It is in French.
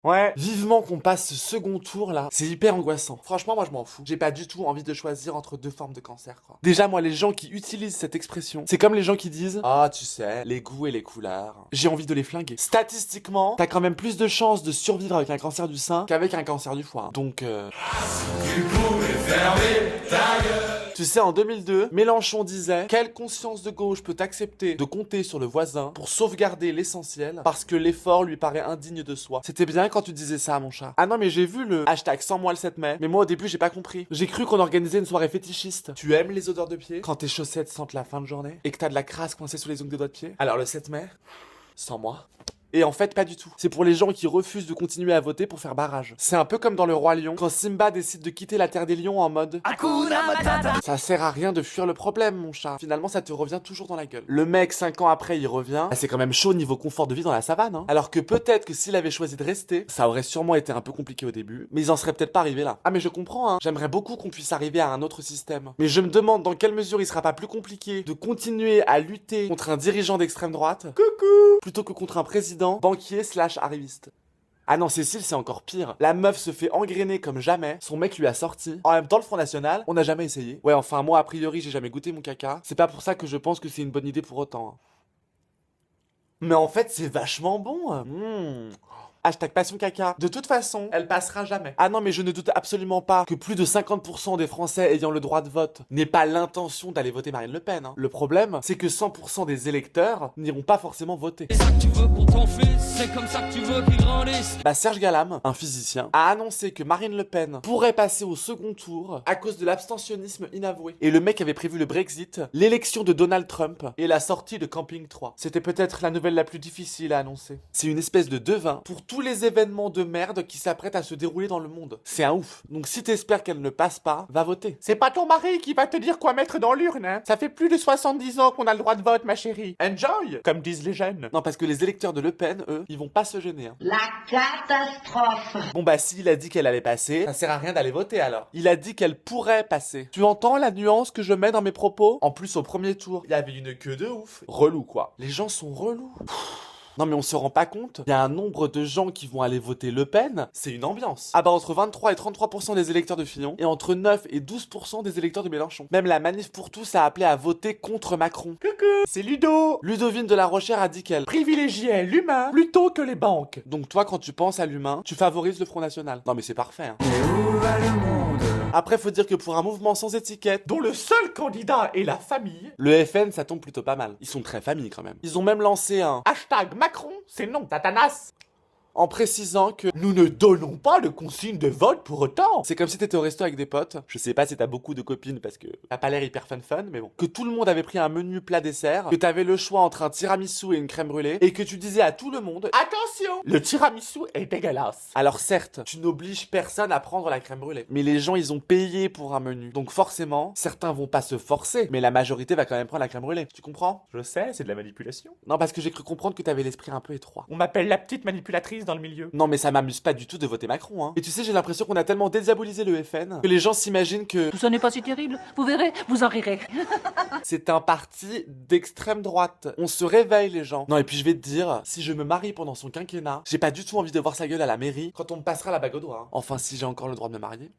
Ouais, vivement qu'on passe ce second tour là, c'est hyper angoissant. Franchement, moi je m'en fous. J'ai pas du tout envie de choisir entre deux formes de cancer, quoi. Déjà, moi, les gens qui utilisent cette expression, c'est comme les gens qui disent ah, tu sais, les goûts et les couleurs. J'ai envie de les flinguer. Statistiquement, t'as quand même plus de chances de survivre avec un cancer du sein qu'avec un cancer du foie. Donc, Tu pouvais fermer ta gueule. tu sais, en 2002, Mélenchon disait « Quelle conscience de gauche peut accepter de compter sur le voisin pour sauvegarder l'essentiel parce que l'effort lui paraît indigne de soi ?» C'était bien quand tu disais ça, mon chat. Ah non, mais j'ai vu le hashtag sans moi le 7 mai, mais moi au début j'ai pas compris. J'ai cru qu'on organisait une soirée fétichiste. Tu aimes les odeurs de pied quand tes chaussettes sentent la fin de journée et que t'as de la crasse coincée sous les ongles des doigts de pied? Alors le 7 mai, sans moi. Et en fait, pas du tout. C'est pour les gens qui refusent de continuer à voter pour faire barrage. C'est un peu comme dans Le Roi Lion, quand Simba décide de quitter la Terre des Lions en mode Hakuna Matata. ça sert à rien de fuir le problème, mon chat. Finalement, ça te revient toujours dans la gueule. Le mec, 5 ans après, il revient. Bah, c'est quand même chaud niveau confort de vie dans la savane, hein. Alors que peut-être que s'il avait choisi de rester, ça aurait sûrement été un peu compliqué au début, mais ils en seraient peut-être pas arrivés là. Ah, mais je comprends, hein. J'aimerais beaucoup qu'on puisse arriver à un autre système. Mais je me demande dans quelle mesure il sera pas plus compliqué de continuer à lutter contre un dirigeant d'extrême droite, coucou, plutôt que contre un président, banquier / arriviste. Ah non, Cécile, c'est encore pire. La meuf se fait engrainer comme jamais, son mec lui a sorti. En même temps, le Front National, on n'a jamais essayé. Ouais, enfin, moi, a priori, j'ai jamais goûté mon caca. C'est pas pour ça que je pense que c'est une bonne idée pour autant, hein. Mais en fait, c'est vachement bon. Hashtag passion caca. De toute façon, elle passera jamais. Ah non, mais je ne doute absolument pas que plus de 50% des Français ayant le droit de vote n'aient pas l'intention d'aller voter Marine Le Pen, hein. Le problème, c'est que 100% des électeurs n'iront pas forcément voter. C'est ça que tu veux pour ton fils, c'est comme ça que tu veux qu'il grandisse. Bah Serge Galam, un physicien, a annoncé que Marine Le Pen pourrait passer au second tour à cause de l'abstentionnisme inavoué. Et le mec avait prévu le Brexit, l'élection de Donald Trump et la sortie de Camping 3. C'était peut-être la nouvelle la plus difficile à annoncer. C'est une espèce de devin pour tous les événements de merde qui s'apprêtent à se dérouler dans le monde. C'est un ouf. Donc si t'espères qu'elle ne passe pas, va voter. C'est pas ton mari qui va te dire quoi mettre dans l'urne, hein. Ça fait plus de 70 ans qu'on a le droit de vote, ma chérie. Enjoy, comme disent les jeunes. Non, parce que les électeurs de Le Pen, eux, ils vont pas se gêner, hein. La catastrophe. Bon bah s'il a dit qu'elle allait passer, ça sert à rien d'aller voter alors. Il a dit qu'elle pourrait passer. Tu entends la nuance que je mets dans mes propos? En plus au premier tour, il y avait une queue de ouf. Relou quoi. Les gens sont relous. Non mais on se rend pas compte, il y a un nombre de gens qui vont aller voter Le Pen, c'est une ambiance. Ah bah entre 23 et 33% des électeurs de Fillon, et entre 9 et 12% des électeurs de Mélenchon. Même la Manif pour tous a appelé à voter contre Macron. Coucou, c'est Ludo. Ludovine de la Rochère a dit qu'elle Privilégiait l'humain plutôt que les banques. donc toi quand tu penses à l'humain, tu favorises le Front National. Non mais c'est parfait, hein. Où va le monde? Après faut dire que pour un mouvement sans étiquette, Dont le seul candidat est la famille. le FN ça tombe plutôt pas mal. Ils sont très familles quand même. Ils ont même lancé un Hashtag Macron, c'est non, Satanas. en précisant que Nous ne donnons pas de consigne de vote pour autant. c'est comme si t'étais au resto avec des potes. Je sais pas si t'as beaucoup de copines parce que t'as pas l'air hyper fun, mais bon. Que tout le monde avait pris un menu plat dessert, que t'avais le choix entre un tiramisu et une crème brûlée, et que tu disais à tout le monde Attention, le tiramisu est dégueulasse. alors certes, tu n'obliges personne à prendre la crème brûlée. Mais les gens, ils ont payé pour un menu. Donc forcément, certains vont pas se forcer, mais la majorité va quand même prendre la crème brûlée. Tu comprends? Je sais, c'est de la manipulation. Non, parce que j'ai cru comprendre que t'avais l'esprit un peu étroit. On m'appelle la petite manipulatrice dans le milieu. Non, mais ça m'amuse pas du tout de voter Macron, hein. Et tu sais, j'ai l'impression qu'on a tellement dédiabolisé le FN que les gens s'imaginent que Tout ça n'est pas si terrible. Vous verrez, vous en rirez. c'est un parti d'extrême droite. On se réveille, les gens. Non, et puis je vais te dire, si je me marie pendant son quinquennat, j'ai pas du tout envie de voir sa gueule à la mairie quand on me passera la bague au doigt, hein. Enfin, si j'ai encore le droit de me marier.